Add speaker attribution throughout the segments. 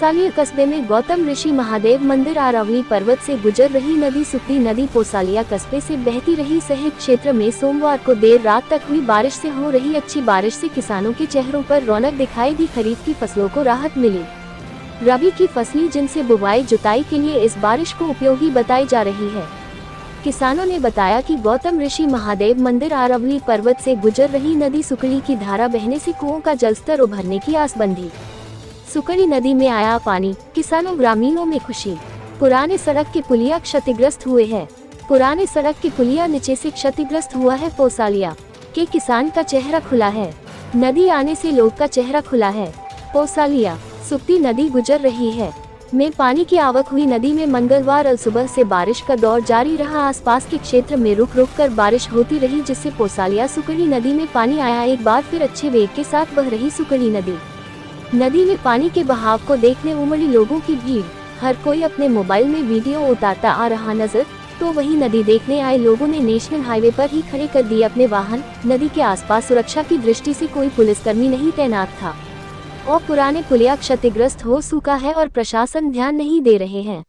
Speaker 1: पोसालिया कस्बे में गौतम ऋषि महादेव मंदिर अरावली पर्वत से गुजर रही नदी सुक्री नदी पोसालिया कस्बे से बहती रही सहित क्षेत्र में सोमवार को देर रात तक हुई बारिश से हो रही अच्छी बारिश से किसानों के चेहरों पर रौनक दिखाई दी। खरीफ की फसलों को राहत मिली। रबी की फसली जिनसे बुवाई जुताई के लिए इस बारिश को उपयोगी बताई जा रही है। किसानों ने बताया कि गौतम ऋषि महादेव मंदिर अरावली पर्वत से गुजर रही नदी सुकड़ी की धारा बहने से कुओं का जलस्तर उभरने की आस बंधी। सुकड़ी नदी में आया पानी, किसानों ग्रामीणों में खुशी। पुराने सड़क के पुलिया क्षतिग्रस्त हुए हैं। पुराने सड़क के पुलिया नीचे से क्षतिग्रस्त हुआ है। पोसालिया के किसान का चेहरा खुला है। नदी आने से लोग का चेहरा खुला है। पोसालिया सुक्ती नदी गुजर रही है में पानी की आवक हुई। नदी में मंगलवार सुबह से बारिश का दौर जारी रहा। आसपास के क्षेत्र में रुक रुक कर बारिश होती रही, जिससे पोसालिया सुकड़ी नदी में पानी आया। एक बार फिर अच्छे वेग के साथ बह रही सुकड़ी नदी में पानी के बहाव को देखने उमड़ी लोगों की भीड़। हर कोई अपने मोबाइल में वीडियो उतारता आ रहा नजर, तो वहीं नदी देखने आए लोगों ने नेशनल हाईवे पर ही खड़े कर दिए अपने वाहन। नदी के आसपास सुरक्षा की दृष्टि से कोई पुलिसकर्मी नहीं तैनात था और पुराने पुलिया क्षतिग्रस्त हो चुका है और प्रशासन ध्यान नहीं दे रहे हैं।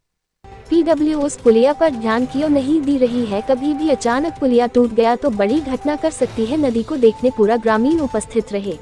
Speaker 1: पीडब्ल्यू उस पुलिया पर ध्यान क्यों नहीं दी रही है? कभी भी अचानक पुलिया टूट गया तो बड़ी घटना कर सकती है। नदी को देखने पूरा ग्रामीण उपस्थित रहे।